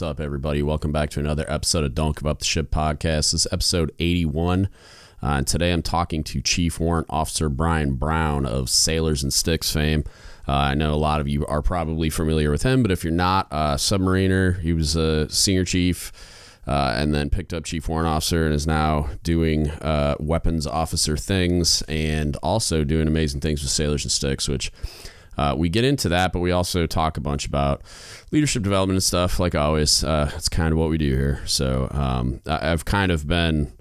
What's up, everybody? Welcome back to another episode of Don't Give Up the Ship podcast. This is episode 81, and today I'm talking to Chief Warrant Officer Browne of Sailors and Sticks fame. I know a lot of you are probably familiar with him, but if you're not, submariner, he was a senior chief and then picked up Chief Warrant Officer and is now doing weapons officer things and also doing amazing things with Sailors and Sticks, which... we get into that, but we also talk a bunch about leadership development and stuff, like always. It's kind of what we do here. So I've kind of been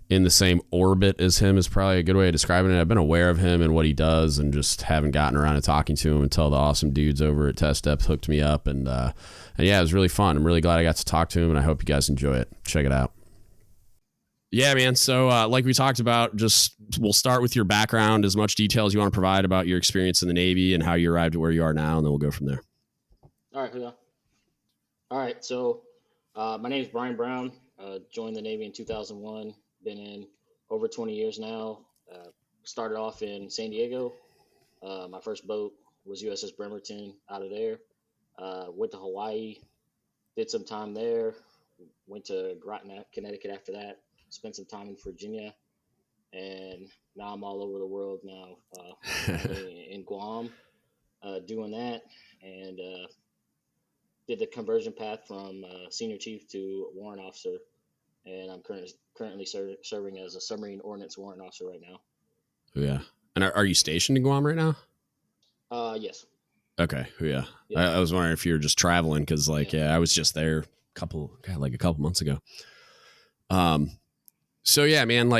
in the same orbit as him is probably a good way of describing it. I've been aware of him and what he does and just haven't gotten around to talking to him until the awesome dudes over at Test Depth hooked me up. And yeah, it was really fun. I'm really glad I got to talk to him, and I hope you guys enjoy it. Check it out. Yeah, man. So like we talked about, just we'll start with your background, as much detail as you want to provide about your experience in the Navy and how you arrived at where you are now, and then we'll go from there. All right. Yeah. All right. So my name is Browne. Joined the Navy in 2001. Been in over 20 years now. Started off in San Diego. My first boat was USS Bremerton out of there. Went to Hawaii. Did some time there. Went to Groton, Connecticut after that. Spent some time in Virginia, and now I'm all over the world now, in Guam, doing that, and did the conversion path from senior chief to warrant officer, and I'm currently serving as a submarine ordnance warrant officer right now. Yeah. And are you stationed in Guam right now? Yes. Okay. Yeah. I was wondering if you were just traveling, because I was just there a couple months ago. So yeah, man,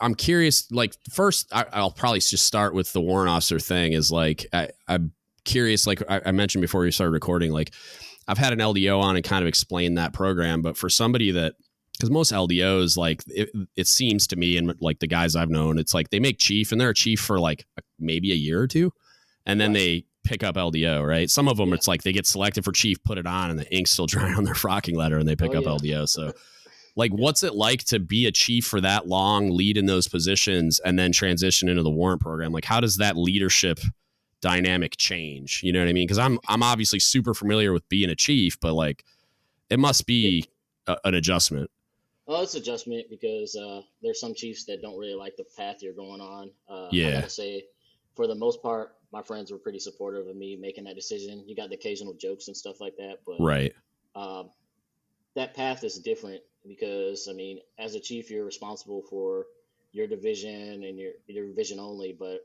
I'm curious, first I'll probably just start with the warrant officer thing is I'm curious, I mentioned before we started recording, I've had an LDO on and kind of explained that program, but for somebody that, because most LDOs, it seems to me, and the guys I've known, it's they make chief and they're a chief for maybe a year or two, and then they pick up LDO, right? Some of them, it's they get selected for chief, put it on, and the ink's still drying on their frocking letter, and they pick up LDO. So what's it like to be a chief for that long, lead in those positions, and then transition into the warrant program? How does that leadership dynamic change? You know what I mean? Because I'm obviously super familiar with being a chief, but it must be an adjustment. Well, it's adjustment because there's some chiefs that don't really like the path you're going on. I gotta say, for the most part, my friends were pretty supportive of me making that decision. You got the occasional jokes and stuff like that, but right. That path is different because, as a chief, you're responsible for your division and your division only, but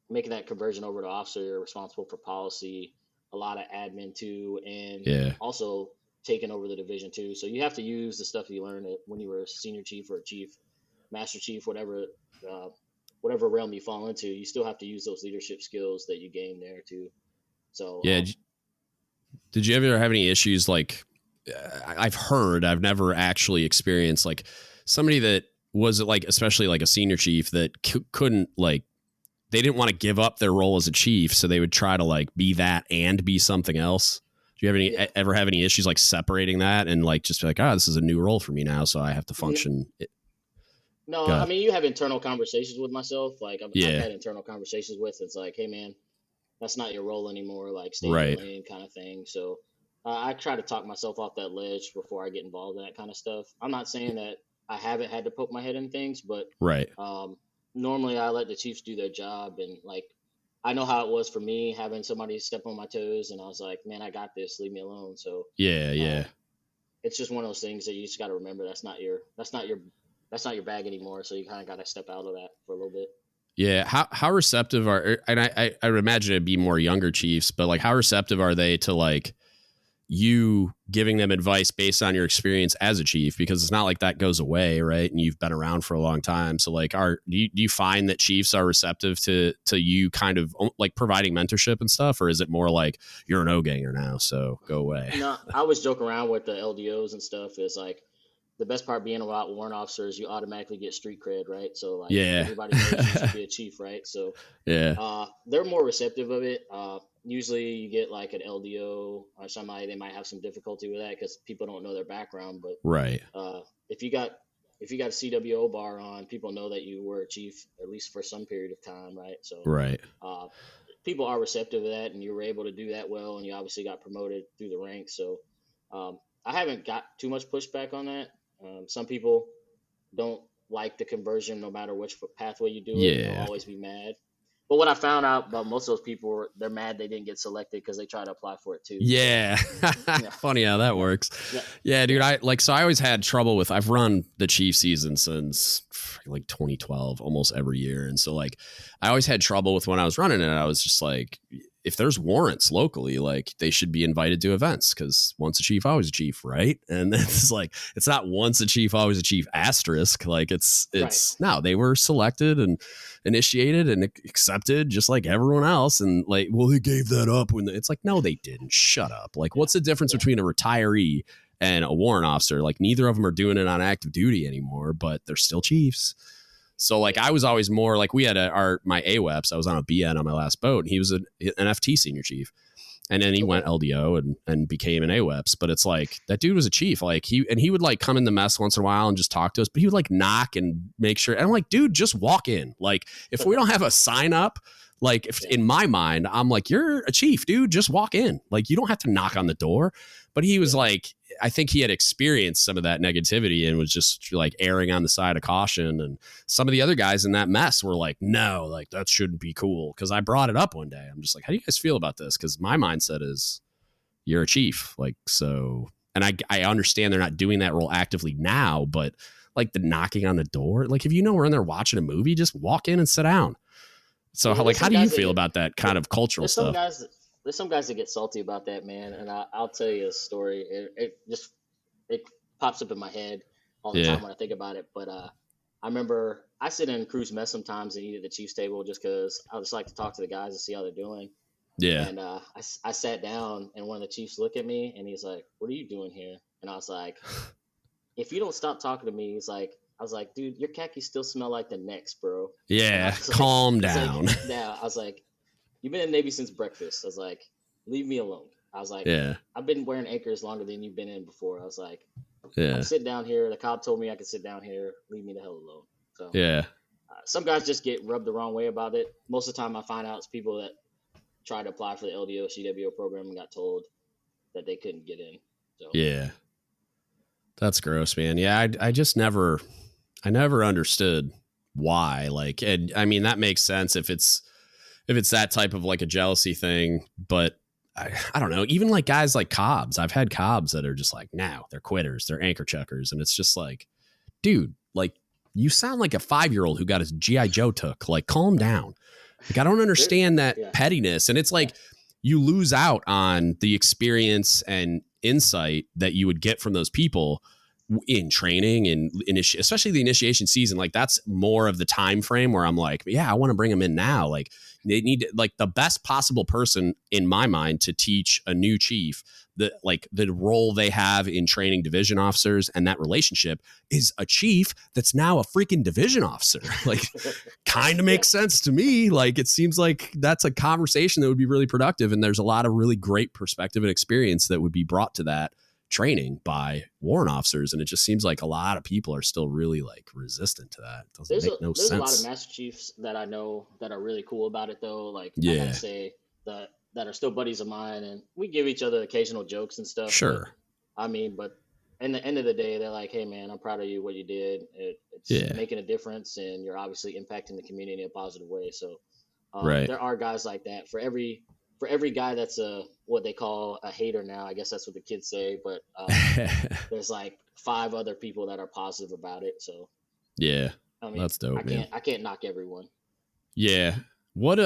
making that conversion over to officer, you're responsible for policy, a lot of admin too, and also taking over the division too. So you have to use the stuff you learned when you were a senior chief or a chief, master chief, whatever realm you fall into. You still have to use those leadership skills that you gain there too. So did you ever have any issues I've heard, I've never actually experienced somebody that was especially a senior chief that couldn't they didn't want to give up their role as a chief, so they would try to be that and be something else. Do you have ever have any issues separating that and just be this is a new role for me now, so I have to function? No, you have internal conversations with myself. I've had internal conversations with, it's hey man, that's not your role anymore. Stay in your lane kind of thing. So I try to talk myself off that ledge before I get involved in that kind of stuff. I'm not saying that I haven't had to poke my head in things, but normally I let the chiefs do their job. And I know how it was for me having somebody step on my toes, and I was man, I got this, leave me alone. So it's just one of those things that you just got to remember. That's not your bag anymore. So you kind of got to step out of that for a little bit. Yeah. How receptive and I imagine it'd be more younger chiefs, but how receptive are they to you giving them advice based on your experience as a chief? Because it's not that goes away, right? And you've been around for a long time. So do you find that chiefs are receptive to you kind of providing mentorship and stuff, or is it more you're an O-ganger now, so go away? No, I always joke around with the LDOs and stuff. Is the best part being a warrant officer is you automatically get street cred, right? So everybody knows you should be a chief, right? So they're more receptive of it. Usually you get an LDO or somebody, they might have some difficulty with that because people don't know their background. But if you got a CWO bar on, people know that you were a chief at least for some period of time, right? So people are receptive to that, and you were able to do that well, and you obviously got promoted through the ranks. So I haven't got too much pushback on that. Some people don't like the conversion, no matter which pathway you do it. They'll Yeah. always be mad. But what I found out about most of those people, they're mad they didn't get selected because they tried to apply for it too. Yeah. So, yeah, Funny how that works. yeah, Yeah, dude. yeah. So I always had trouble with, I've run the Chief season since like 2012, almost every year. And so like, I always had trouble with when I was running it. I was just like, if there's warrants locally, like they should be invited to events because once a chief, always a chief, right? And it's like, it's not once a chief, always a chief asterisk. Like it's Right. no, they were selected and initiated and accepted just like everyone else. And like, well, they gave that up when it's like, no, they didn't. Shut up. Like, what's the difference Yeah. between a retiree and a warrant officer? Like neither of them are doing it on active duty anymore, but they're still chiefs. So like I was always more like we had my AWEPs. I was on a BN on my last boat, and he was an FT senior chief, and then he went LDO and became an AWEPs. But it's like that dude was a chief. Like he would like come in the mess once in a while and just talk to us. But he would like knock and make sure. And I'm like, dude, just walk in. Like if we don't have a sign up. Like if in my mind, I'm like, you're a chief, dude, just walk in. Like you don't have to knock on the door. But he was like, I think he had experienced some of that negativity and was just like erring on the side of caution. And some of the other guys in that mess were like, no, like that shouldn't be cool. Cause I brought it up one day. I'm just like, how do you guys feel about this? Cause my mindset is you're a chief. Like, so, and I understand they're not doing that role actively now, but like the knocking on the door, like if you know we're in there watching a movie, just walk in and sit down. So Yeah, how do you feel about that kind of cultural stuff? There's some guys that get salty about that, man. And I'll tell you a story. It pops up in my head all the time when I think about it. But I remember I sit in crew's mess sometimes and eat at the chief's table just because I just like to talk to the guys and see how they're doing. Yeah. And I sat down and one of the chiefs looked at me and he's like, "What are you doing here?" And I was like, "If you don't stop talking to me," I was like, "Dude, your khakis still smell like the next, bro." Yeah, calm down. Yeah, I was like, "You've been in the Navy since breakfast." I was like, "Leave me alone." I was like, yeah, "I've been wearing anchors longer than you've been in before." I was like, yeah, "I'm sitting down here. The cop told me I could sit down here. Leave me the hell alone." So yeah. some guys just get rubbed the wrong way about it. Most of the time, I find out it's people that tried to apply for the LDO CWO program and got told that they couldn't get in. So Yeah, that's gross, man. Yeah, I just never understood why. Like, and I mean that makes sense if it's that type of like a jealousy thing, but I don't know. Even like guys like Cobbs, I've had Cobbs that are just like, now they're quitters, they're anchor checkers, and it's just like, dude, like you sound like a 5-year-old who got his GI Joe took. Like, calm down. Like, I don't understand that pettiness, and it's like you lose out on the experience and insight that you would get from those people in training and especially the initiation season. Like that's more of the time frame where I'm like, yeah, I want to bring them in now. Like they need like the best possible person in my mind to teach a new chief the role they have in training division officers, and that relationship is a chief that's now a freaking division officer. Like kind of makes sense to me. Like it seems like that's a conversation that would be really productive, and there's a lot of really great perspective and experience that would be brought to that training by warrant officers, and it just seems like a lot of people are still really like resistant to that. It doesn't make no sense. There's a lot of master chiefs that I know that are really cool about it though. Like I gotta say that are still buddies of mine, and we give each other occasional jokes and stuff. Sure. But, I mean, but in the end of the day, they're like, "Hey man, I'm proud of you, what you did. It's making a difference, and you're obviously impacting the community in a positive way." So there are guys like that. For every guy that's what they call a hater now, I guess that's what the kids say, but there's like 5 other people that are positive about it. So yeah, I mean, that's dope, man. I can't knock everyone. Yeah. What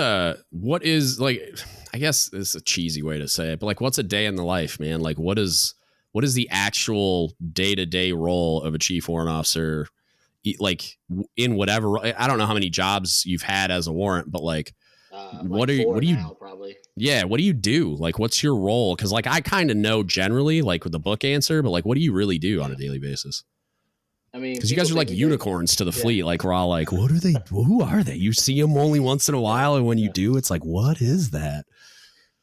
is like, I guess this is a cheesy way to say it, but like what's a day in the life, man? Like what is the actual day-to-day role of a chief warrant officer, like in whatever, I don't know how many jobs you've had as a warrant, but like what do you now, probably. Yeah, what do you do? Like what's your role? Because like I kind of know generally like with the book answer, but like what do you really do on a daily basis? I mean, because you guys are like unicorns to the fleet. Like we're all like, what are they? Who are they? You see them only once in a while, and when you do, it's like, what is that?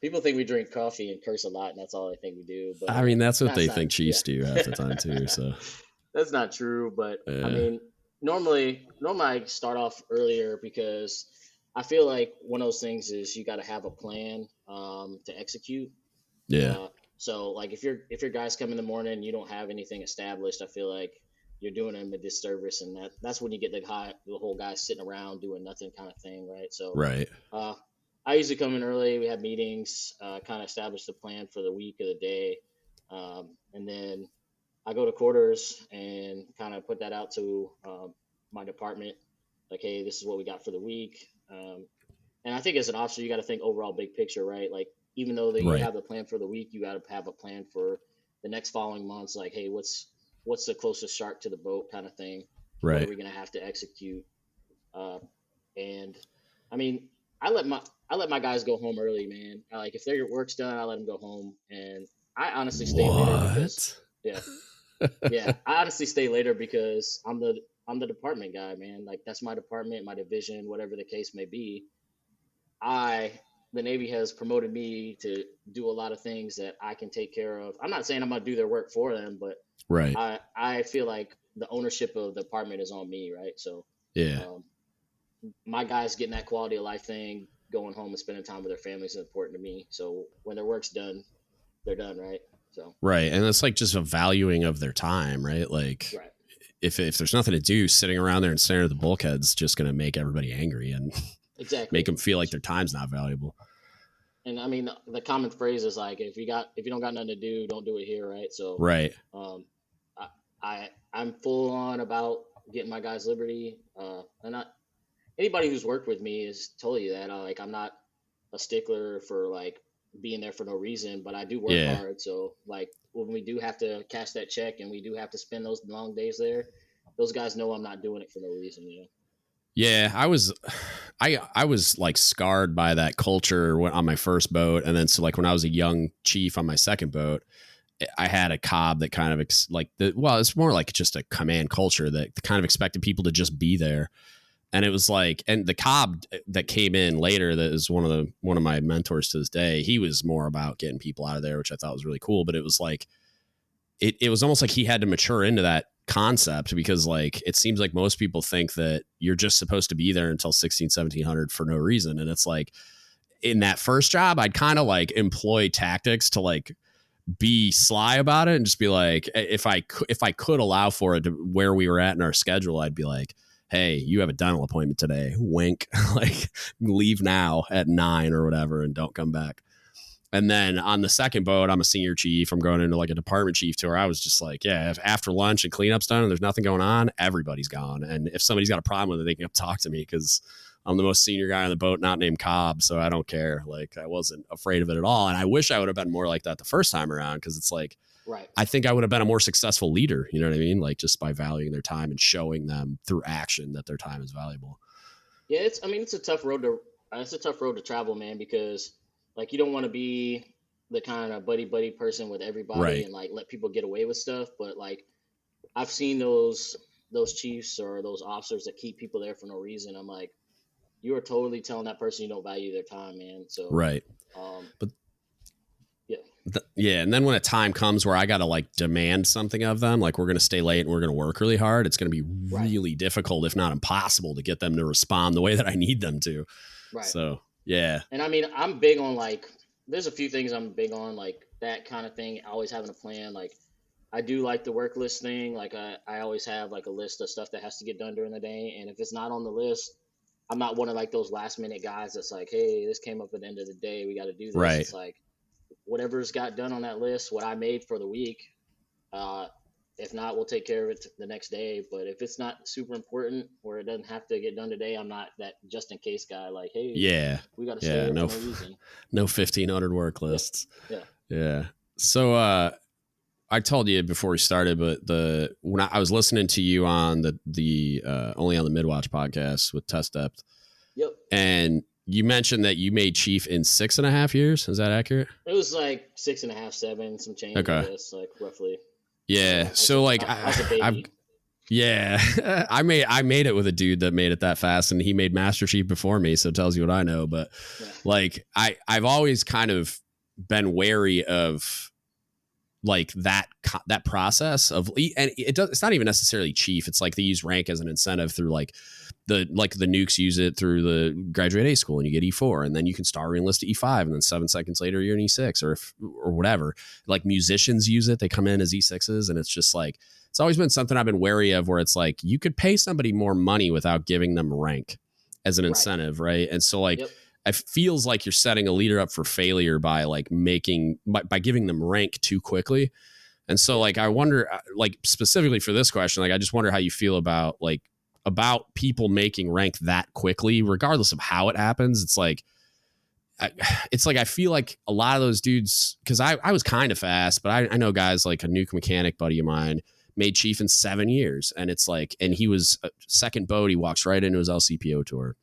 People think we drink coffee and curse a lot, and that's all they think we do. But I mean, that's what they think chiefs do half the time too. So that's not true. But I mean, normally I start off earlier because I feel like one of those things is you got to have a plan to execute. Yeah. So like if your guys come in the morning and you don't have anything established, I feel like you're doing them a disservice, and that's when you get the whole guy sitting around doing nothing kind of thing, right? So Right. I usually come in early. We have meetings, kind of establish the plan for the week or the day, and then I go to quarters and kind of put that out to my department, like, hey, this is what we got for the week. And I think as an officer, you got to think overall big picture, right? Like, even though that you Right. have a plan for the week, you got to have a plan for the next following months. Like, hey, what's the closest shark to the boat kind of thing? What are Right. we going to have to execute? And I mean, I let my guys go home early, man. Like if their work's done, I let them go home, and I honestly stay later because What? yeah, yeah, I honestly stay later because I'm the department guy, man. Like that's my department, my division, whatever the case may be. I the Navy has promoted me to do a lot of things that I can take care of. I'm not saying I'm gonna do their work for them, but Right. I feel like the ownership of the department is on me, right? So Yeah. um, my guys getting that quality of life thing, going home and spending time with their families is important to me. So when their work's done, they're done, right? So Right. And it's like just a valuing of their time, right? Like right, if there's nothing to do, sitting around there and staring at the bulkhead's just going to make everybody angry and make exactly. them feel like their time's not valuable. And I mean, the common phrase is like, if you don't got nothing to do, don't do it here, right? So, Right. um, I'm full on about getting my guys liberty. And not anybody who's worked with me has told you that. Like, I'm not a stickler for like being there for no reason, but I do work Yeah. hard. So, like, when we do have to cash that check and we do have to spend those long days there, those guys know I'm not doing it for no reason, you know. Yeah, I was like scarred by that culture on my first boat, and then so like when I was a young chief on my second boat, I had a cob that kind of it's more like just a command culture that kind of expected people to just be there, and it was like, and the cob that came in later that is one of my mentors to this day, he was more about getting people out of there, which I thought was really cool, but it was like it was almost like he had to mature into that concept because like it seems like most people think that you're just supposed to be there until 1700 for no reason, and it's like in that first job I'd kind of like employ tactics to like be sly about it and just be like, if I could allow for it to where we were at in our schedule, I'd be like, hey, you have a dental appointment today, wink, like leave now at 9 or whatever and don't come back. And then on the second boat, I'm a senior chief. I'm going into like a department chief tour. I was just like, yeah, if after lunch and cleanup's done and there's nothing going on, everybody's gone. And if somebody's got a problem with it, they can come talk to me because I'm the most senior guy on the boat, not named Cobb. So I don't care. Like I wasn't afraid of it at all. And I wish I would have been more like that the first time around because it's like, Right. I think I would have been a more successful leader. You know what I mean? Like just by valuing their time and showing them through action that their time is valuable. Yeah, it's a tough road to travel, man, because like you don't want to be the kind of buddy person with everybody Right. and like let people get away with stuff, but like I've seen those chiefs or those officers that keep people there for no reason. I'm like, you are totally telling that person you don't value their time, man. So, Right. um, But yeah, yeah, and then when a time comes where I got to like demand something of them, like we're going to stay late and we're going to work really hard, it's going to be right, really difficult, if not impossible, to get them to respond the way that I need them to. right. So, yeah. And I mean, I'm big on like, there's a few things I'm big on, like that kind of thing. Always having a plan. Like, I do like the work list thing. Like, I always have like a list of stuff that has to get done during the day. And if it's not on the list, I'm not one of like those last minute guys that's like, hey, this came up at the end of the day. We got to do this. Right. It's like, whatever's got done on that list, what I made for the week. Uh, if not, we'll take care of it the next day. But if it's not super important or it doesn't have to get done today, I'm not that just in case guy. Like, hey, Yeah. we got to stay Yeah. here No, for no reason. no 1,500 work Yeah, lists. yeah, Yeah. So, I told you before we started, but when I was listening to you on the Only on the Midwatch podcast with Test Depth, yep. and you mentioned that you made chief in 6.5 years. Is that accurate? It was like 6.5, 7, some change. Okay. I guess, like roughly. Yeah. So like I was a baby. I've yeah, I made it with a dude that made it that fast, and he made Master Chief before me, so it tells you what I know. But Yeah. like I've always kind of been wary of like that process of, and it's not even necessarily chief. It's like they use rank as an incentive through like the nukes use it through the graduate A school and you get E4, and then you can start re-enlist to E5, and then 7 seconds later you're in E6 or whatever. Like musicians use it, they come in as E6s, and it's just like, it's always been something I've been wary of, where it's like you could pay somebody more money without giving them rank as an incentive, right? And so like, it feels like you're setting a leader up for failure by like by giving them rank too quickly. And so like, I wonder, like specifically for this question, like I just wonder how you feel about people making rank that quickly, regardless of how it happens. It's like I feel like a lot of those dudes, because I was kind of fast, but I know guys like a nuke mechanic buddy of mine made chief in 7 years. And it's like, and he was a second boat. He walks right into his LCPO tour.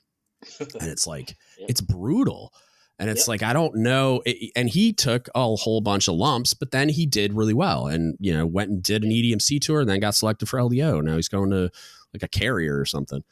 And it's like, it's brutal. And it's like, I don't know. And he took a whole bunch of lumps, but then he did really well and, you know, went and did an EDMC tour and then got selected for LDO. Now he's going to like a carrier or something.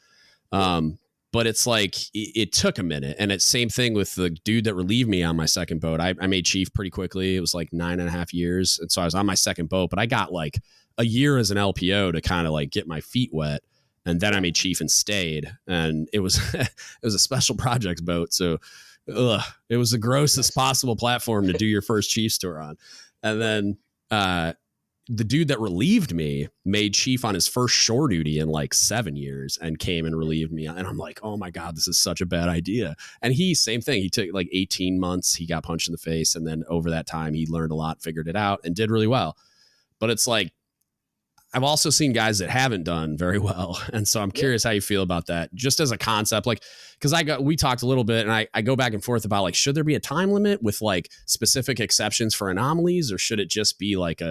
But it's like, it took a minute. And it's same thing with the dude that relieved me on my second boat. I made chief pretty quickly. It was like 9.5 years. And so I was on my second boat, but I got like a year as an LPO to kind of like get my feet wet. And then I made chief and stayed. And it was, it was a special projects boat. So it was the grossest possible platform to do your first chief's tour on. And then the dude that relieved me made chief on his first shore duty in like 7 years and came and relieved me. And I'm like, oh my God, this is such a bad idea. And same thing. He took like 18 months. He got punched in the face. And then over that time, he learned a lot, figured it out, and did really well. But it's like, I've also seen guys that haven't done very well. And so I'm curious how you feel about that, just as a concept, like, cause we talked a little bit and I go back and forth about like, should there be a time limit with like specific exceptions for anomalies, or should it just be like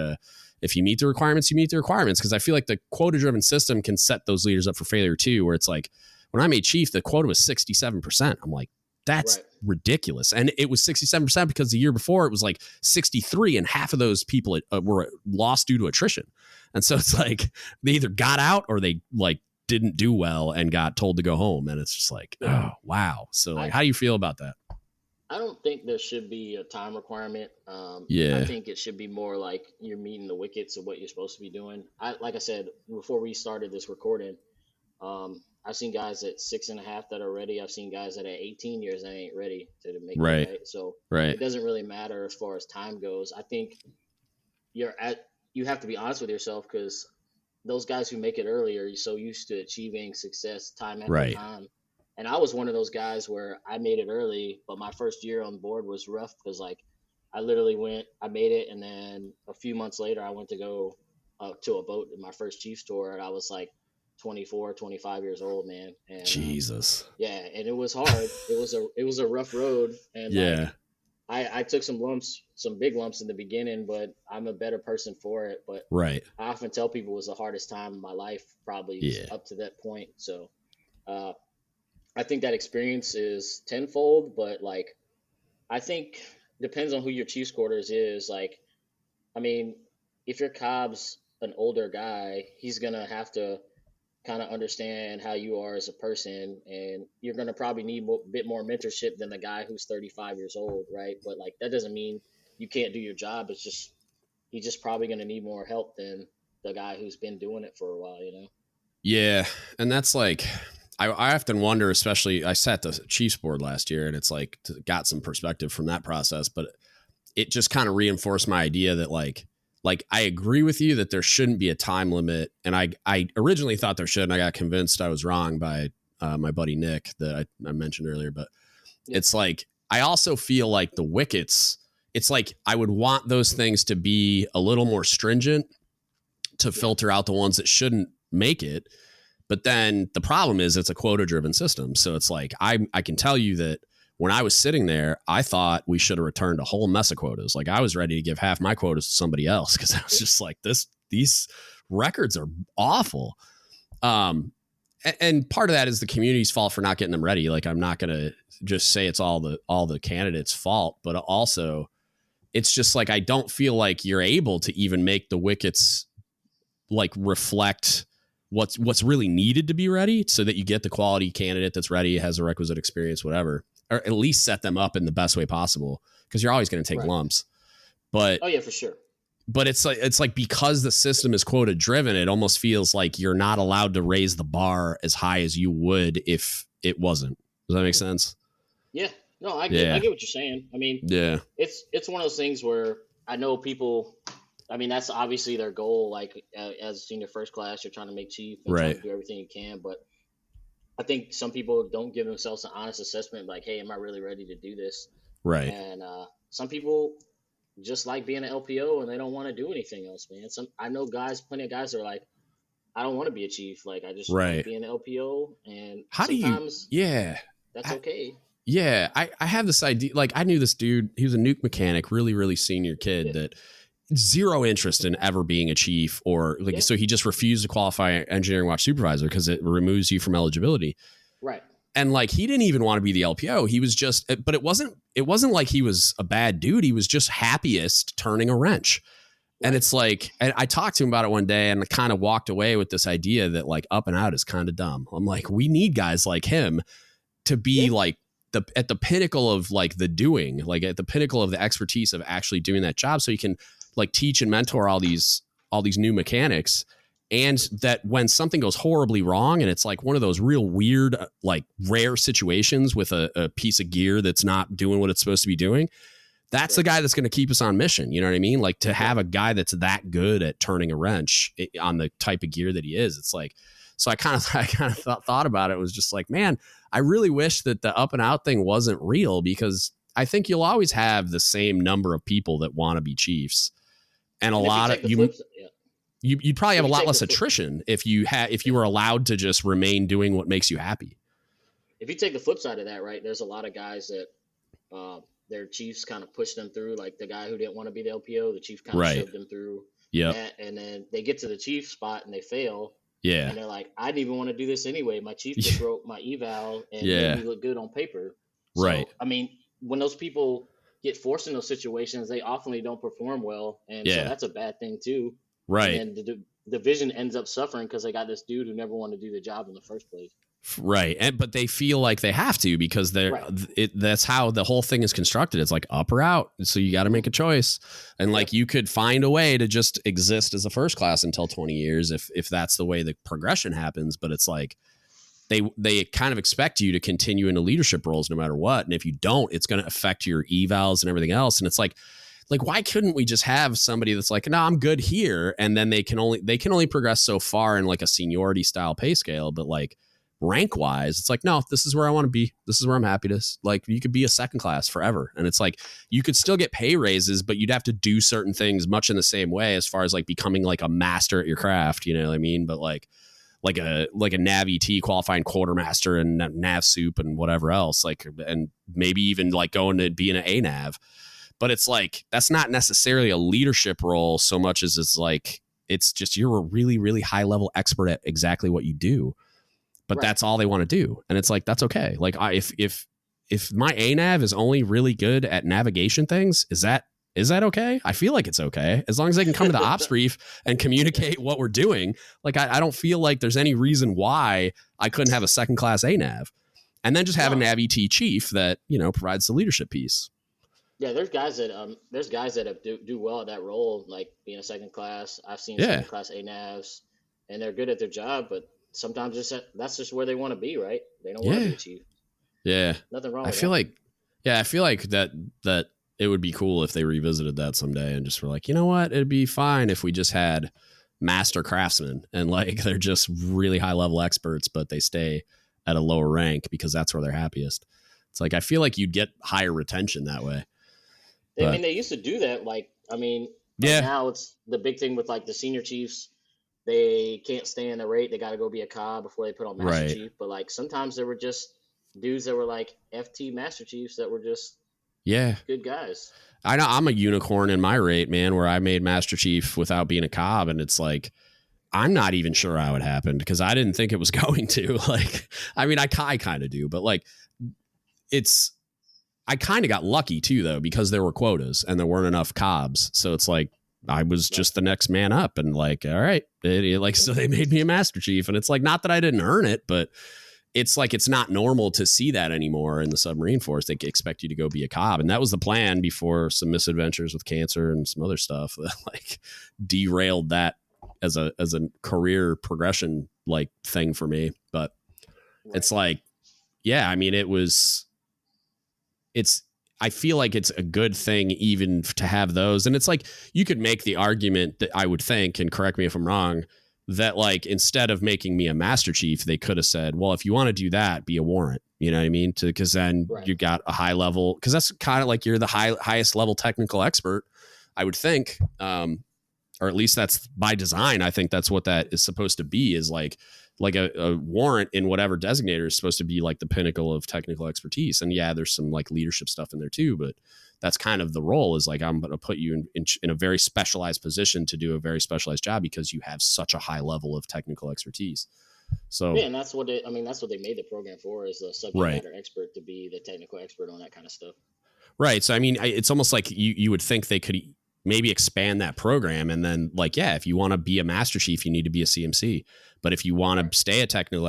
if you meet the requirements, you meet the requirements? Cause I feel like the quota driven system can set those leaders up for failure too, where it's like, when I made chief, the quota was 67%. I'm like, that's ridiculous. And it was 67% because the year before it was like 63, and half of those people were lost due to attrition. And so it's like they either got out or they like didn't do well and got told to go home. And it's just like, oh, wow. So like, how do you feel about that? I don't think there should be a time requirement. I think it should be more like you're meeting the wickets of what you're supposed to be doing. Like I said, before we started this recording, I've seen guys at 6.5 that are ready. I've seen guys that at 18 years that ain't ready to make it right. So it doesn't really matter as far as time goes. I think you have to be honest with yourself, because those guys who make it early are so used to achieving success time after time. And I was one of those guys where I made it early, but my first year on board was rough because like I literally I made it, and then a few months later I went to go to a boat in my first Chiefs tour, and I was like 24, 25 years old, man. And Jesus. And it was hard. It was a rough road. And like, I took some big lumps in the beginning, but I'm a better person for it. But I often tell people it was the hardest time of my life, probably up to that point. So I think that experience is tenfold, but like, I think depends on who your Chiefs quarters is. Like, I mean, if your Cobb's an older guy, he's going to have to kind of understand how you are as a person, and you're going to probably need a bit more mentorship than the guy who's 35 years old, right? But like, that doesn't mean you can't do your job. It's just, he's just probably going to need more help than the guy who's been doing it for a while, you know? Yeah. And that's like, I often wonder, especially I sat the Chiefs board last year, and it's like got some perspective from that process, but it just kind of reinforced my idea that like I agree with you that there shouldn't be a time limit. And I originally thought there should, and I got convinced I was wrong by my buddy Nick that I mentioned earlier. But it's like, I also feel like the wickets, it's like I would want those things to be a little more stringent to filter out the ones that shouldn't make it. But then the problem is it's a quota driven system. So it's like, I can tell you that when I was sitting there, I thought we should have returned a whole mess of quotas. Like I was ready to give half my quotas to somebody else, because I was just like, these records are awful. And part of that is the community's fault for not getting them ready. Like, I'm not going to just say it's all the candidates' fault, but also it's just like, I don't feel like you're able to even make the wickets like reflect what's really needed to be ready, so that you get the quality candidate that's ready, has a requisite experience, whatever, or at least set them up in the best way possible, because you're always going to take lumps. But oh yeah, for sure. but it's like because the system is quota driven, it almost feels like you're not allowed to raise the bar as high as you would if it wasn't. Does that make sense? Yeah. No, I get what you're saying. I mean, it's one of those things where I know people, I mean, that's obviously their goal. Like as a senior first class, you're trying to make chief and trying to do everything you can. But I think some people don't give themselves an honest assessment. Like, hey, am I really ready to do this? Right. And some people just like being an LPO and they don't want to do anything else, man. I know plenty of guys that are like, I don't want to be a chief. Like I just like being an LPO. And sometimes that's okay. Yeah. I have this idea. Like I knew this dude, he was a nuke mechanic, really, really senior kid that zero interest in ever being a chief or like, so he just refused to qualify engineering watch supervisor because it removes you from eligibility. Right. And like, he didn't even want to be the LPO. He was just, but it wasn't like he was a bad dude. He was just happiest turning a wrench. Right. And it's like, and I talked to him about it one day and kind of walked away with this idea that like up and out is kind of dumb. I'm like, we need guys like him to be like at the pinnacle of like the doing, like at the pinnacle of the expertise of actually doing that job. So you can like teach and mentor all these new mechanics. And that when something goes horribly wrong and it's like one of those real weird, like rare situations with a piece of gear that's not doing what it's supposed to be doing, that's the guy that's going to keep us on mission. You know what I mean? Like to have a guy that's that good at turning a wrench on the type of gear that he is, it's like, so I kind of thought about it. It was just like, man, I really wish that the up and out thing wasn't real because I think you'll always have the same number of people that want to be chiefs. And a lot of you'd probably have a lot less attrition if you were allowed to just remain doing what makes you happy. If you take the flip side of that, right, there's a lot of guys that their chiefs kind of push them through, like the guy who didn't want to be the LPO, the chief kind of shoved them through. Yeah. And then they get to the chief spot and they fail. Yeah. And they're like, I didn't even want to do this anyway. My chief just wrote my eval and made me look good on paper. So, right. I mean, when those people get forced in those situations, they often don't perform well. And so that's a bad thing too. Right. And the division ends up suffering because they got this dude who never wanted to do the job in the first place. Right. But they feel like they have to because that's how the whole thing is constructed. It's like up or out. So you got to make a choice. And like you could find a way to just exist as a first class until 20 years if that's the way the progression happens. But it's like they kind of expect you to continue into leadership roles no matter what. And if you don't, it's going to affect your evals and everything else. And it's like, why couldn't we just have somebody that's like, no, I'm good here. And then they can only progress so far in like a seniority style pay scale. But like rank wise, it's like, no, this is where I want to be. This is where I'm happy to, like, you could be a second class forever. And it's like, you could still get pay raises, but you'd have to do certain things much in the same way as far as like becoming like a master at your craft. You know what I mean? But like a Nav ET qualifying quartermaster and Nav soup and whatever else, like, and maybe even like going to being an A Nav. But it's like, that's not necessarily a leadership role so much as it's like, it's just, you're a really, really high level expert at exactly what you do, but that's all they want to do. And it's like, that's okay. Like if my ANAV is only really good at navigation things, is that okay? I feel like it's okay. As long as they can come to the ops brief and communicate what we're doing. Like, I don't feel like there's any reason why I couldn't have a second class ANAV and then just have a Nav ET chief that, you know, provides the leadership piece. Yeah, there's guys that do well at that role, like being a second class. I've seen second class ANAVs, and they're good at their job, but sometimes that's just where they want to be, right? They don't want to be a chief. Yeah, nothing wrong. I feel like that it would be cool if they revisited that someday and just were like, you know what, it'd be fine if we just had master craftsmen and like they're just really high level experts, but they stay at a lower rank because that's where they're happiest. It's like, I feel like you'd get higher retention that way. I mean, they used to do that. Like, I mean, now it's the big thing with like the senior chiefs. They can't stay in the rate. They got to go be a cob before they put on master chief. But like sometimes there were just dudes that were like FT master chiefs that were just good guys. I know I'm a unicorn in my rate, man, where I made master chief without being a cob, and it's like, I'm not even sure how it happened because I didn't think it was going to. Like, I mean, I kind of do, but like, I kind of got lucky too, though, because there were quotas and there weren't enough cobs. So it's like, I was just the next man up and like, all right, so they made me a master chief. And it's like, not that I didn't earn it, but it's like it's not normal to see that anymore in the submarine force. They expect you to go be a cob, and that was the plan before some misadventures with cancer and some other stuff that like derailed that as a career progression like thing for me. But it's like, yeah, I mean, I feel like it's a good thing even to have those. And it's like, you could make the argument that I would think, and correct me if I'm wrong, that like, instead of making me a Master Chief, they could have said, well, if you want to do that, be a Warrant, you know what I mean? Cause then you got a high level, cause that's kind of like, you're the highest level technical expert, I would think. Or at least that's by design. I think that's what that is supposed to be, is like a warrant in whatever designator is supposed to be like the pinnacle of technical expertise. And yeah, there's some like leadership stuff in there too, but that's kind of the role, is like, I'm going to put you in a very specialized position to do a very specialized job because you have such a high level of technical expertise. So yeah, and that's what they made the program for, is the subject matter expert to be the technical expert on that kind of stuff. Right. So, I mean, it's almost like you would think they could maybe expand that program, and then like, yeah, if you want to be a Master Chief, you need to be a CMC. But if you want to stay a technical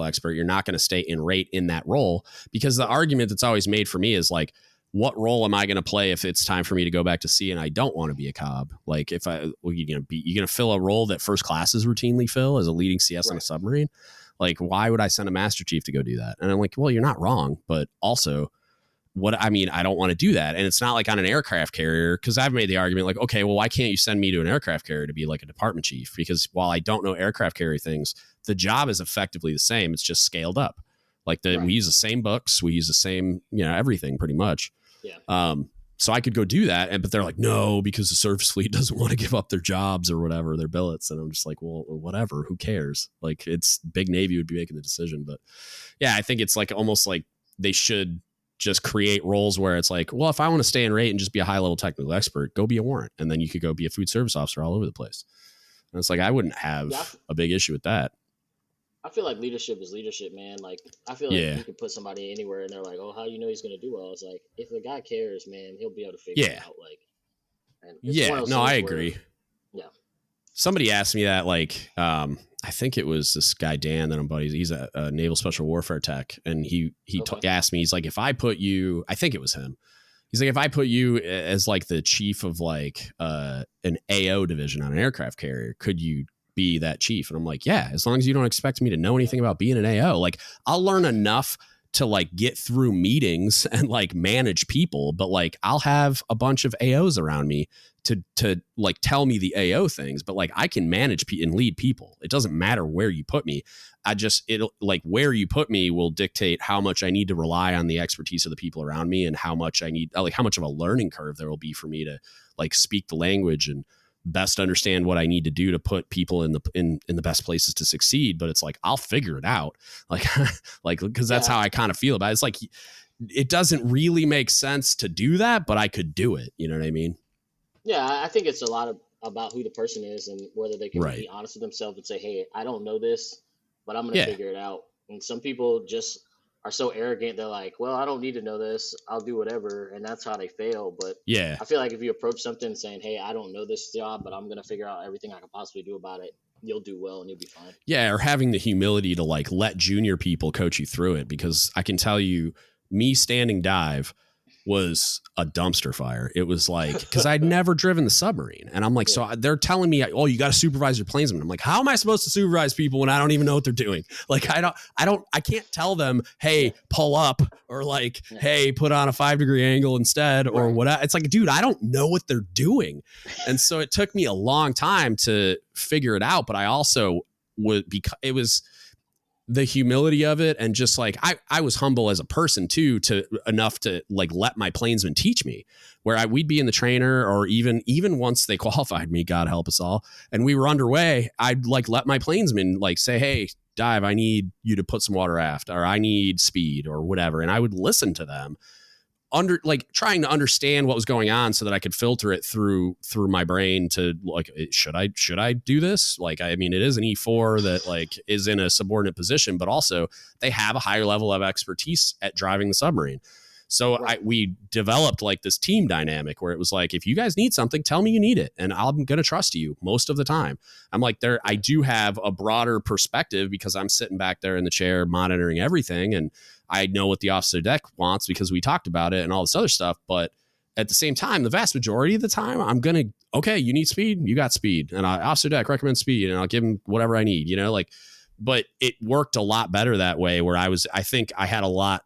expert, you're not going to stay in rate in that role, because the argument that's always made for me is like, what role am I going to play if it's time for me to go back to sea and I don't want to be a cob? Like, if you're going to fill a role that first classes routinely fill as a leading CS on a submarine. Like, why would I send a Master Chief to go do that? And I'm like, well, you're not wrong, but also I don't want to do that. And it's not like on an aircraft carrier, because I've made the argument like, okay, well, why can't you send me to an aircraft carrier to be like a department chief? Because while I don't know aircraft carrier things, the job is effectively the same. It's just scaled up. Like we use the same books, we use the same, everything pretty much. Yeah. So I could go do that, but they're like, no, because the surface fleet doesn't want to give up their jobs or whatever, their billets. And I'm just like, well, whatever, who cares? Like, it's big Navy would be making the decision. But yeah, I think it's like almost like they should just create roles where it's like, well, if I want to stay in rate and just be a high level technical expert, go be a warrant. And then you could go be a food service officer all over the place. And it's like, I wouldn't have a big issue with that. I feel like leadership is leadership, man. Like, I feel like you can put somebody anywhere and they're like, oh, how do you know he's going to do well? It's like, if the guy cares, man, he'll be able to figure it out. Like, I agree. Yeah. Somebody asked me that, like, I think it was this guy, Dan, that I'm buddies. He's a naval special warfare tech. And he asked me, he's like, if I put you, I think it was him. He's like, if I put you as like the chief of like an AO division on an aircraft carrier, could you be that chief? And I'm like, yeah, as long as you don't expect me to know anything about being an AO. Like, I'll learn enough to like get through meetings and like manage people, but like, I'll have a bunch of AOs around me to like tell me the AO things, but like, I can manage and lead people. It doesn't matter where you put me. It'll like, where you put me will dictate how much I need to rely on the expertise of the people around me, and how much I need, like how much of a learning curve there will be for me to like speak the language and best understand what I need to do to put people in the best places to succeed. But it's like, I'll figure it out. Like, because that's how I kind of feel about it. It's like, it doesn't really make sense to do that, but I could do it. You know what I mean? Yeah. I think it's a lot about who the person is and whether they can be honest with themselves and say, hey, I don't know this, but I'm going to figure it out. And some people just are so arrogant. They're like, well, I don't need to know this, I'll do whatever. And that's how they fail. But I feel like if you approach something saying, hey, I don't know this job, but I'm going to figure out everything I can possibly do about it, you'll do well and you'll be fine. Yeah. Or having the humility to like let junior people coach you through it. Because I can tell you, me standing dive was a dumpster fire. It was like, because I'd never driven the submarine, and I'm like, so they're telling me, oh, you got to supervise your planesmen. I'm like, how am I supposed to supervise people when I don't even know what they're doing? Like, I can't tell them, hey, pull up, or like, hey, put on a 5-degree angle instead, or what. It's like, dude, I don't know what they're doing. And so it took me a long time to figure it out. But I also it was the humility of it, and just like I was humble as a person too, to enough to like let my planesmen teach me, where we'd be in the trainer, or even once they qualified me, God help us all, and we were underway, I'd like let my planesmen like say, hey, dive, I need you to put some water aft, or I need speed, or whatever, and I would listen to them, trying to understand what was going on so that I could filter it through my brain to like, should I do this? Like, I mean, it is an E4 that like is in a subordinate position, but also they have a higher level of expertise at driving the submarine. So we developed like this team dynamic where it was like, if you guys need something, tell me you need it. And I'm going to trust you most of the time. I'm like I do have a broader perspective because I'm sitting back there in the chair monitoring everything. And I know what the officer deck wants because we talked about it and all this other stuff. But at the same time, the vast majority of the time, I'm going to, okay, you need speed, you got speed. And officer deck recommends speed and I'll give him whatever I need, like, but it worked a lot better that way where I think I had a lot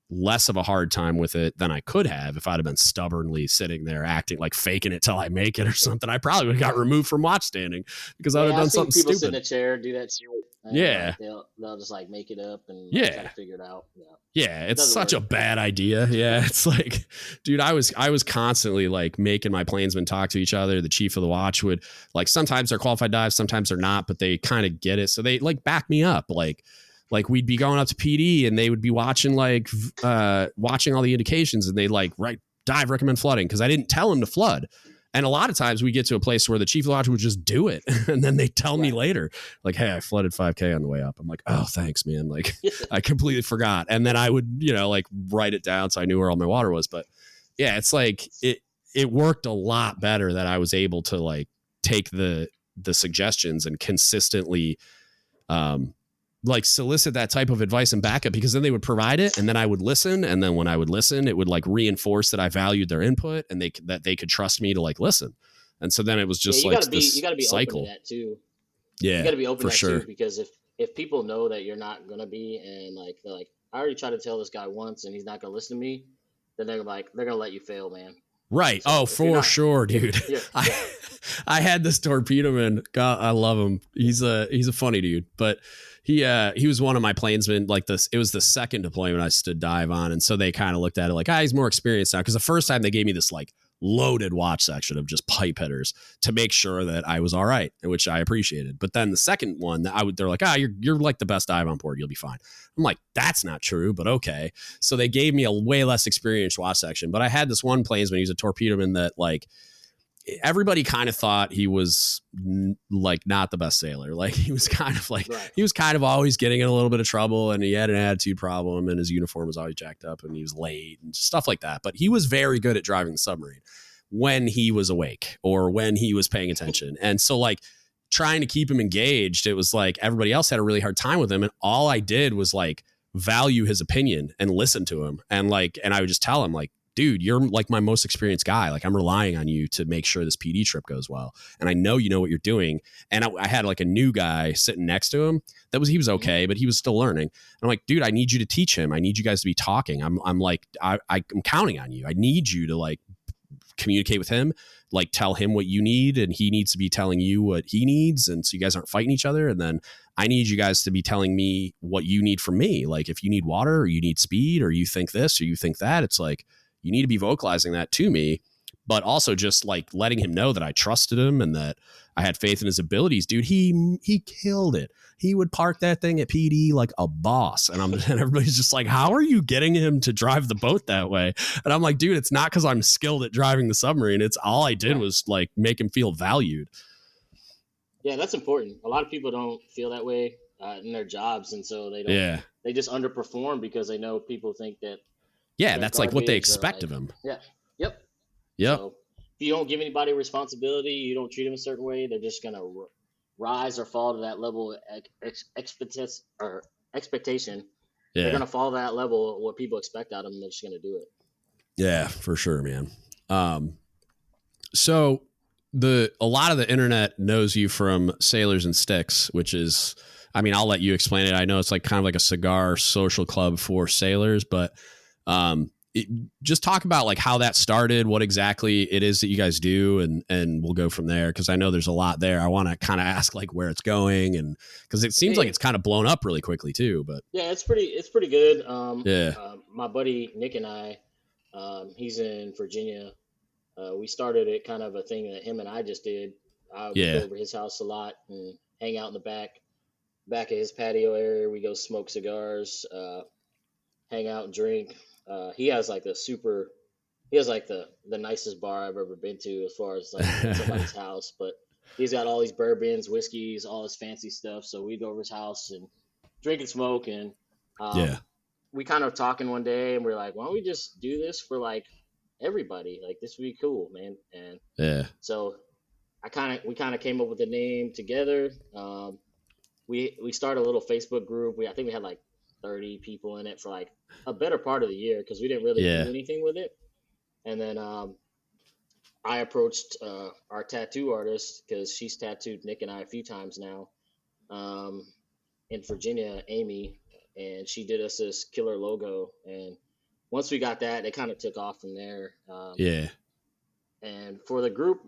less of a hard time with it than I could have if I'd have been stubbornly sitting there acting like faking it till I make it or something. I probably would have got removed from watch standing because I would have done something people stupid. Sit in a chair, do that shit. Yeah. They'll just like make it up and try to figure it out. Yeah, it's such a bad idea. Yeah, it's like, dude, I was constantly like making my plainsmen talk to each other. The chief of the watch would like, sometimes they're qualified dives, sometimes they're not, but they kind of get it. So they like back me up. Like we'd be going up to PD and they would be watching watching all the indications and they like dive recommend flooding because I didn't tell them to flood. And a lot of times we get to a place where the chief of the watch would just do it. And then they tell me later, like, hey, I flooded 5K on the way up. I'm like, oh, thanks, man. Like I completely forgot. And then I would, like write it down so I knew where all my water was. But yeah, it's like it worked a lot better that I was able to like take the suggestions and consistently like solicit that type of advice and backup because then they would provide it and then I would listen. And then when I would listen, it would like reinforce that I valued their input and that they could trust me to like listen. And so then it was just you gotta be cycle. Open to that too. Yeah, you gotta be open for to that sure. Too, because if people know that you're not going to be, and like, they're like, I already tried to tell this guy once and he's not going to listen to me. Then they're going to let you fail, man. Right. So for sure, dude. Yeah. I had this torpedo man. God, I love him. He's a funny dude, but he was one of my plainsmen. Like this, it was the second deployment I stood dive on. And so they kind of looked at it like, he's more experienced now. Cause the first time they gave me this like loaded watch section of just pipe hitters to make sure that I was all right, which I appreciated. But then the second one they're like, you're like the best dive on board. You'll be fine. I'm like, that's not true, but okay. So they gave me a way less experienced watch section, but I had this one plainsman. He's a torpedoman that like, everybody kind of thought he was like not the best sailor. Like he was kind of like, he was kind of always getting in a little bit of trouble and he had an attitude problem and his uniform was always jacked up and he was late and stuff like that. But he was very good at driving the submarine when he was awake or when he was paying attention. And so like trying to keep him engaged, it was like everybody else had a really hard time with him. And all I did was like value his opinion and listen to him. And I would just tell him like, dude, you're like my most experienced guy. Like I'm relying on you to make sure this PD trip goes well. And I know you know what you're doing. And I had like a new guy sitting next to him he was okay, but he was still learning. And I'm like, dude, I need you to teach him. I need you guys to be talking. I'm counting on you. I need you to like communicate with him, like tell him what you need. And he needs to be telling you what he needs. And so you guys aren't fighting each other. And then I need you guys to be telling me what you need from me. Like if you need water or you need speed or you think this or you think that, it's like, you need to be vocalizing that to me, but also just like letting him know that I trusted him and that I had faith in his abilities. Dude, he killed it. He would park that thing at PD like a boss. And everybody's just like, how are you getting him to drive the boat that way? And I'm like, dude, it's not because I'm skilled at driving the submarine. It's all I did was like make him feel valued. Yeah, that's important. A lot of people don't feel that way in their jobs. And so they just underperform because they know people think that. Yeah, that's like what they expect of him. Yeah. Yep. So if you don't give anybody responsibility, you don't treat them a certain way, they're just going to rise or fall to that level of expectation. Yeah. They're going to fall to that level of what people expect out of them. They're just going to do it. Yeah, for sure, man. So a lot of the internet knows you from Sailors and Sticks, which is, I mean, I'll let you explain it. I know it's like kind of like a cigar social club for sailors, but just talk about like how that started, what exactly it is that you guys do, and we'll go from there. Cause I know there's a lot there. I want to kind of ask like where it's going, and cause it seems like it's kind of blown up really quickly too, but yeah, it's pretty good. My buddy Nick and I, he's in Virginia. We started it kind of a thing that him and I just did. I would go over his house a lot and hang out in the back of his patio area. We go smoke cigars, hang out and drink. He has like the nicest bar I've ever been to as far as like somebody's house, but he's got all these bourbons, whiskeys, all this fancy stuff. So we go over his house and drink and smoke, and we kind of talking one day, and we're like, why don't we just do this for like everybody? Like this would be cool, man. And Yeah. so we kind of came up with the name together. We started a little Facebook group. I think we had like 30 people in it for like a better part of the year because we didn't really Yeah. do anything with it. And then I approached our tattoo artist because she's tattooed Nick and I a few times now, um, in Virginia, Amy, and she did us this killer logo. And once we got that, it kind of took off from there. Yeah. And for the group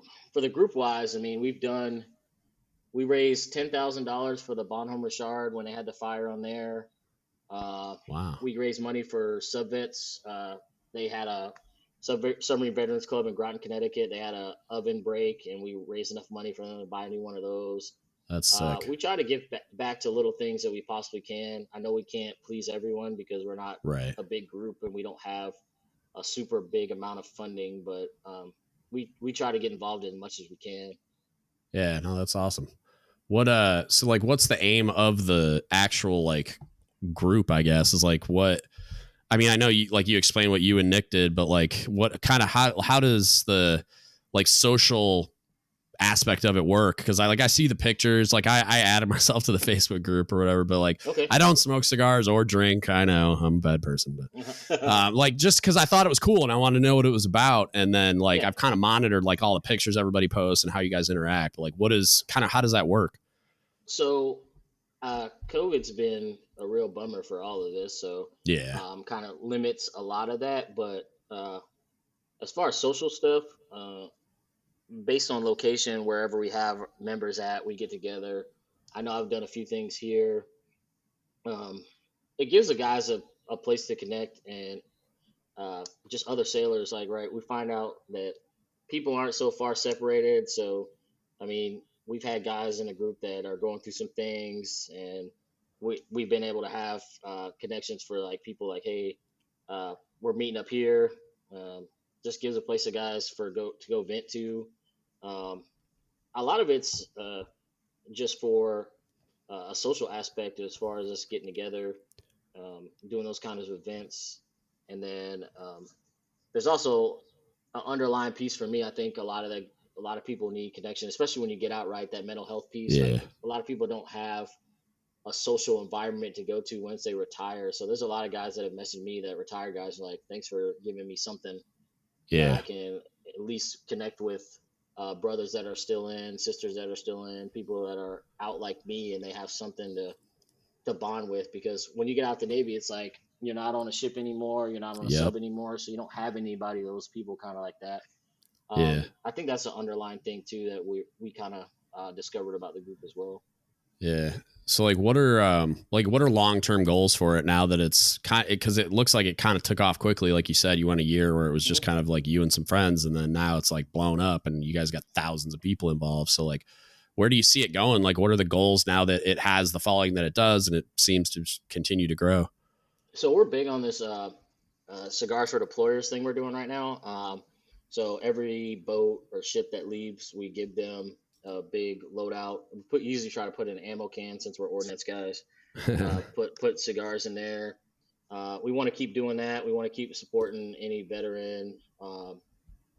wise, I mean, we raised $10,000 for the Bonhomme Richard when they had the fire on there. Wow. We raised money for subvets. They had a submarine veterans club in Groton, Connecticut. They had a oven break, and we raised enough money for them to buy a new one of those. That's sick. We try to give back to little things that we possibly can. I know we can't please everyone because we're not Right. a big group and we don't have a super big amount of funding, but we try to get involved in as much as we can. Yeah, no, that's awesome. What so like what's the aim of the actual like group, I guess, is like what I mean, I know you explained what you and Nick did, but like what kind of how does the like social aspect of it work? Because I see the pictures, like I added myself to the Facebook group or whatever, but like Okay. I don't smoke cigars or drink. I know I'm a bad person, but like just because I thought it was cool and I wanted to know what it was about, and then like I've kind of monitored like all the pictures everybody posts and how you guys interact. Like what is kind of how does that work? So COVID's been a real bummer for all of this, so Yeah. kind of limits a lot of that. But as far as social stuff, based on location, wherever we have members at, we get together. I know I've done a few things here. Um, it gives the guys a place to connect and just other sailors. Like, right, we find out that people aren't so far separated. So, I mean, we've had guys in the group that are going through some things, and we've been able to have connections for like people like, hey, we're meeting up here. Just gives a place of guys to go vent to. Um, a lot of it's just for a social aspect as far as us getting together, doing those kinds of events, and then there's also an underlying piece for me. I think a lot of people need connection, especially when you get out, right? That mental health piece. Yeah. Like, a lot of people don't have a social environment to go to once they retire. So there's a lot of guys that have messaged me that retired guys are like, thanks for giving me something that I can at least connect with brothers that are still in, sisters that are still in, people that are out like me, and they have something to bond with. Because when you get out the Navy, it's like you're not on a ship anymore, you're not on a sub anymore, so you don't have anybody, those people kind of like that. I think that's an underlying thing too that we kind of discovered about the group as well. Yeah. So like what are long-term goals for it now that it's kind of, because it looks like it kind of took off quickly. Like you said, you went a year where it was just kind of like you and some friends, and then now it's like blown up and you guys got thousands of people involved. So like, where do you see it going? Like, what are the goals now that it has the following that it does and it seems to continue to grow? So we're big on this Cigars for Deployers thing we're doing right now. So every boat or ship that leaves, we give them a big loadout. Usually try to put in an ammo can since we're ordnance guys. Put cigars in there. We want to keep doing that. We want to keep supporting any veteran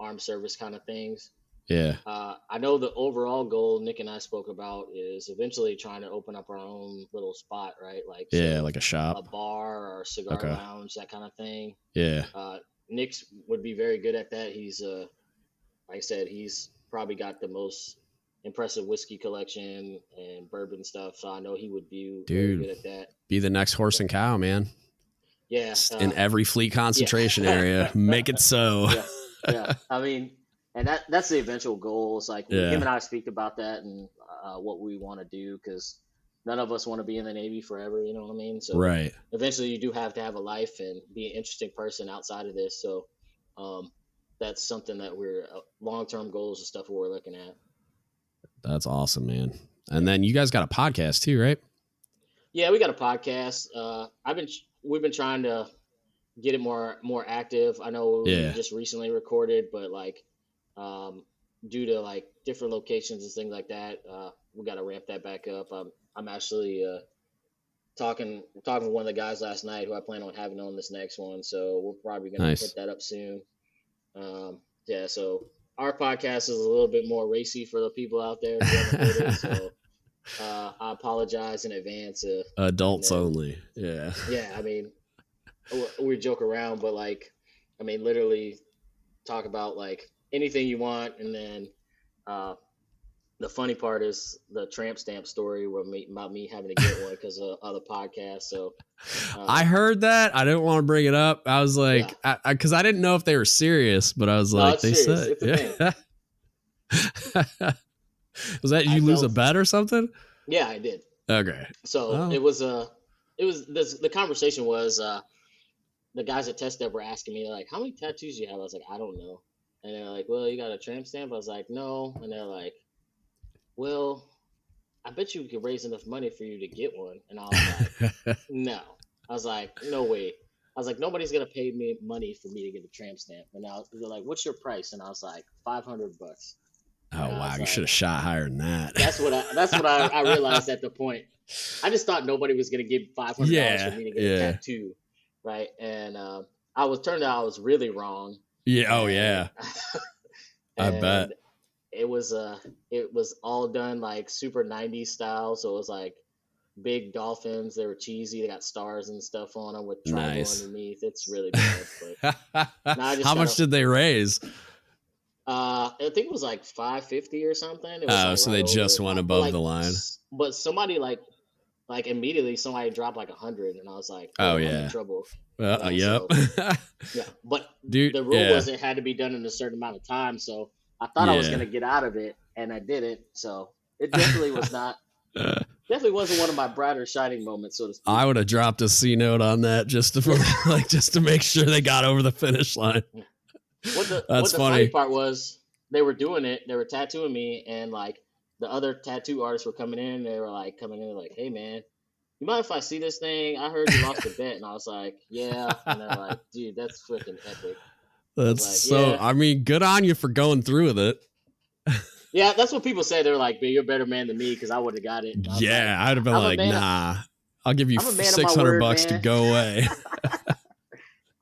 armed service kind of things. Yeah. I know the overall goal Nick and I spoke about is eventually trying to open up our own little spot, right? Like like a shop, a bar or a cigar lounge, that kind of thing. Yeah. Nick's would be very good at that. He's like I said, he's probably got the most impressive whiskey collection and bourbon stuff. So I know he would be very good at that. Be the next horse and cow, man. Yeah. In every fleet concentration area, make it so. Yeah. I mean, and that's the eventual goal. It's like him and I speak about that and what we want to do, because none of us want to be in the Navy forever. You know what I mean? So eventually you do have to have a life and be an interesting person outside of this. So that's something that we're long-term goals and stuff we're looking at. That's awesome, man. And then you guys got a podcast too, right? Yeah, we got a podcast. We've been trying to get it more active. I know we just recently recorded, but like due to like different locations and things like that, we got to ramp that back up. I'm actually talking with one of the guys last night who I plan on having on this next one. So we're probably gonna Nice. put that up soon. Yeah. So our podcast is a little bit more racy for the people out there who haven't heard it. So I apologize in advance. Adults only. Yeah. Yeah. I mean, we joke around, but like, I mean, literally talk about like anything you want, and then the funny part is the tramp stamp story about me having to get one because of other podcasts. So I heard that. I didn't want to bring it up. I was like, because I didn't know if they were serious, but I was like, they serious. said, It's a thing. Was that you lose a bet or something? Yeah, I did. Okay. So it was the conversation was the guys at Test Step were asking me, like, how many tattoos do you have? I was like, I don't know. And they're like, well, you got a tramp stamp? I was like, no. And they're like, well, I bet you could raise enough money for you to get one. And I was like, no. I was like, no way. I was like, nobody's going to pay me money for me to get a tramp stamp. And they're like, what's your price? And I was like, $500. Oh, wow. You should have shot higher than that. That's what I realized at the point. I just thought nobody was going to give $500 for me to get a tattoo. Right. And turned out I was really wrong. Yeah. Oh, yeah. I bet. It was all done like super 90s style. So it was like big dolphins. They were cheesy. They got stars and stuff on them with tribal underneath. It's really bad. But how much did they raise? I think it was like $550 or something. It was like so they just went above the line. But somebody like immediately somebody dropped like 100, and I was like, I'm in trouble. Yep. So, yeah, but dude, the rule was it had to be done in a certain amount of time. So I thought I was gonna get out of it, and I didn't. So it definitely was not. Definitely wasn't one of my brighter shining moments, so to speak. I would have dropped a C note on that just to make sure they got over the finish line. What the funny part was, they were doing it. They were tattooing me, and like the other tattoo artists were coming in. They were like like, "Hey man, you mind if I see this thing? I heard you lost a bet." And I was like, "Yeah." And they're like, "Dude, that's freaking epic." That's I mean, good on you for going through with it. Yeah, that's what people say. They're like, "You're a better man than me," because I would have got it. Yeah, I'd have been like, "Nah, I'll give you $600 to go away."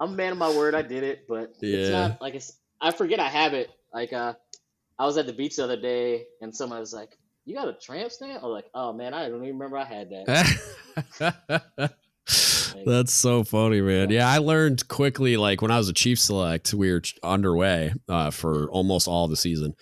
I'm a man of my word. I did it, but it's not like I forget I have it. Like I was at the beach the other day, and someone was like, "You got a tramp stamp?" I was like, "Oh man, I don't even remember I had that." That's so funny, man. Yeah, I learned quickly. Like when I was a Chief Select, we were underway for almost all the season.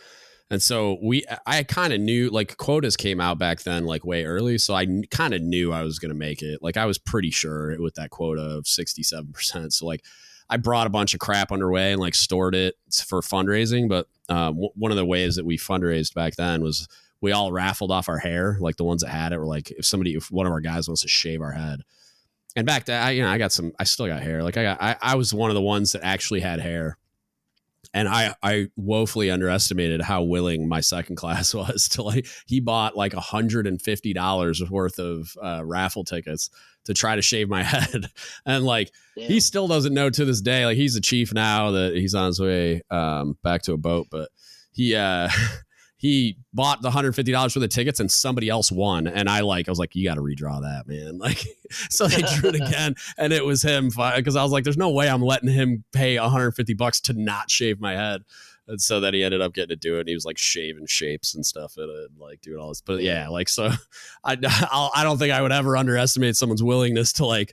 And so I kind of knew, like, quotas came out back then, like way early. So I kind of knew I was going to make it. Like I was pretty sure with that quota of 67%. So like I brought a bunch of crap underway and like stored it for fundraising. But one of the ways that we fundraised back then was we all raffled off our hair. Like the ones that had it were like, if one of our guys wants to shave our head. And back then, I still got hair. Like I was one of the ones that actually had hair. And I woefully underestimated how willing my second class was to like, he bought like $150 worth of raffle tickets to try to shave my head. And like, he still doesn't know to this day, like he's a chief now that he's on his way back to a boat, but he bought the $150 for the tickets and somebody else won. And I was like, you got to redraw that, man. Like, so they drew it again and it was him. Cause I was like, there's no way I'm letting him pay $150 to not shave my head. And so that he ended up getting to do it. And he was like shaving shapes and stuff in it, like doing all this. But yeah, like, so I don't think I would ever underestimate someone's willingness to like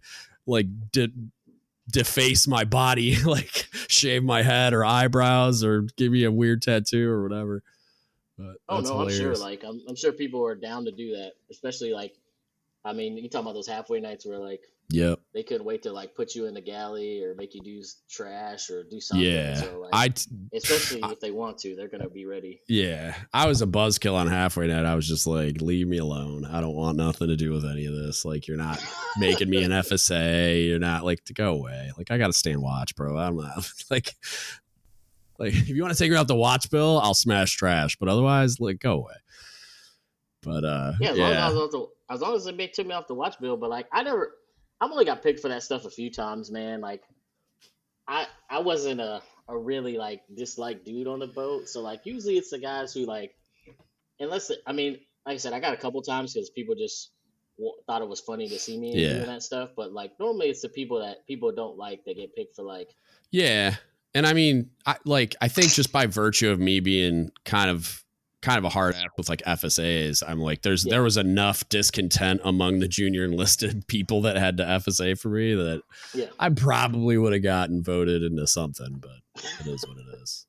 deface my body, like shave my head or eyebrows or give me a weird tattoo or whatever. But hilarious. I'm sure. Like, I'm sure people are down to do that, especially like, I mean, you talking about those halfway nights where like, they couldn't wait to like put you in the galley or make you do trash or do something. Yeah, so, like, especially if they want to, they're gonna be ready. Yeah, I was a buzzkill on halfway night. I was just like, leave me alone. I don't want nothing to do with any of this. Like, you're not making me an FSA. You're not like to go away. Like, I got to stand watch, bro. I'm not like if you want to take me off the watch bill, I'll smash trash. But otherwise, like, go away. But as long as they took me off the watch bill. But like, I've only got picked for that stuff a few times, man. Like, I wasn't a really like disliked dude on the boat. So like, usually it's the guys who like, like I said, I got a couple times because people just thought it was funny to see me doing that stuff. But like normally it's the people that people don't like that get picked for like. Yeah. And I mean, I think just by virtue of me being kind of a hard ass with like FSAs, I'm like, there was enough discontent among the junior enlisted people that had to FSA for me that I probably would have gotten voted into something, but it is what it is.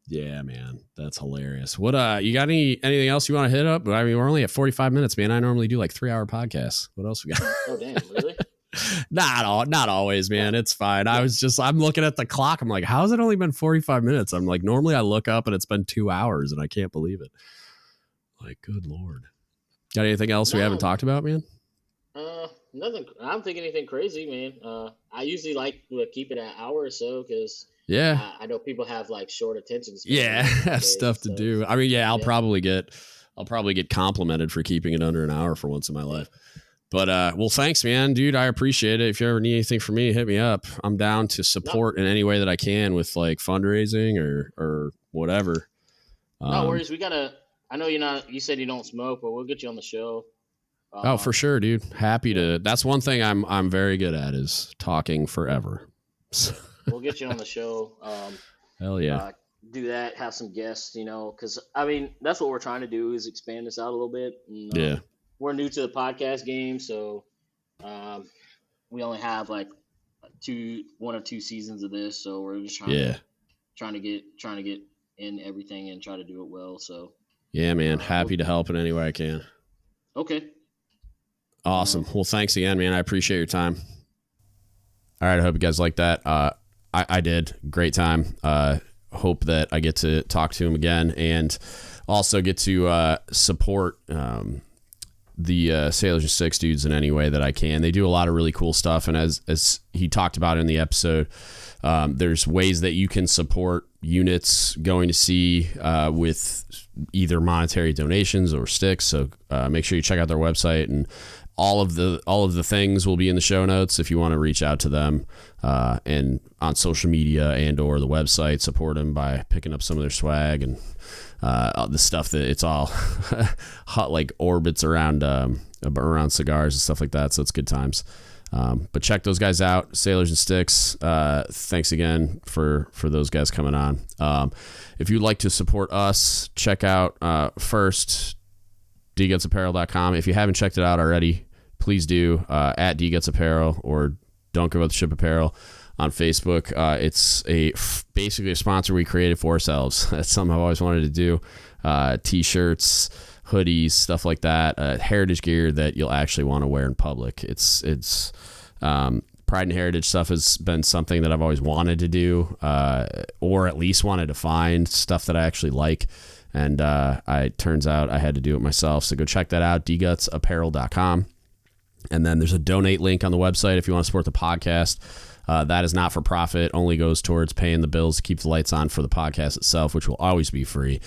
Yeah, man, that's hilarious. What, you got anything else you want to hit up? I mean, we're only at 45 minutes, man. I normally do like 3-hour podcasts. What else we got? Oh, damn, really? Not always, man. It's fine. I'm looking at the clock. I'm like, how's it only been 45 minutes? I'm like, normally I look up and it's been 2 hours and I can't believe it. Like, good Lord. Got anything else we haven't talked about, man? Nothing. I don't think anything crazy, man. I usually like to keep it an hour or so because I know people have like short attention span. Yeah, have stuff to do. I mean, I'll probably get complimented for keeping it under an hour for once in my life. But, well, thanks, man, dude. I appreciate it. If you ever need anything from me, hit me up. I'm down to support in any way that I can with like fundraising or whatever. No worries. I know you said you don't smoke, but we'll get you on the show. Oh, for sure, dude. Happy to. That's one thing I'm very good at is talking forever. We'll get you on the show. Hell yeah. Do that. Have some guests, because I mean, that's what we're trying to do is expand this out a little bit. And, we're new to the podcast game, so we only have like 1 or 2 seasons of this, so we're just trying to get in everything and try to do it well. So yeah, man, happy to help in any way I can. Okay, awesome. Well, thanks again, man. I appreciate your time. All right, I hope you guys like that. I did great time. Hope that I get to talk to him again and also get to support the Sailors and Sticks dudes in any way that I can. They do a lot of really cool stuff, and as he talked about in the episode, there's ways that you can support units going to sea with either monetary donations or sticks. So make sure you check out their website, and all of the things will be in the show notes if you want to reach out to them and on social media and or the website. Support them by picking up some of their swag and the stuff that it's all hot, like orbits around cigars and stuff like that. So it's good times. But check those guys out, Sailors and Sticks. Thanks again for those guys coming on. If you'd like to support us, check out first dgutspodcast.com. If you haven't checked it out already, please do at dgutsapparel or Don't Give Up the Ship Apparel on Facebook. It's basically a sponsor we created for ourselves. That's something I've always wanted to do. T-shirts, hoodies, stuff like that. Heritage gear that you'll actually want to wear in public. It's Pride and Heritage stuff has been something that I've always wanted to do, or at least wanted to find stuff that I actually like. And it turns out I had to do it myself. So go check that out, dgutspodcast.com. And then there's a donate link on the website if you want to support the podcast. That is not for profit, only goes towards paying the bills to keep the lights on for the podcast itself, which will always be free.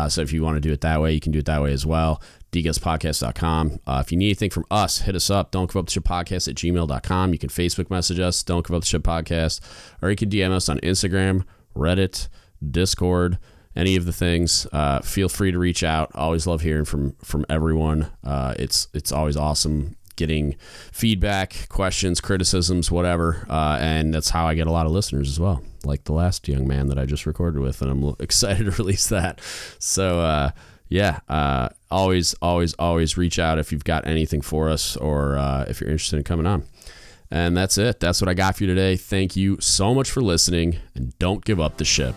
So if you want to do it that way, you can do it that way as well. dgutspodcast.com. If you need anything from us, hit us up. Don't Give Up the Ship Podcast at gmail.com. You can Facebook message us, Don't Give Up the Ship Podcast, or you can DM us on Instagram, Reddit, Discord, any of the things. Feel free to reach out. Always love hearing from everyone. It's always awesome getting feedback, questions, criticisms, whatever. And that's how I get a lot of listeners as well, like the last young man that I just recorded with, and I'm excited to release that. So, always reach out if you've got anything for us or if you're interested in coming on. And that's it. That's what I got for you today. Thank you so much for listening, and don't give up the ship.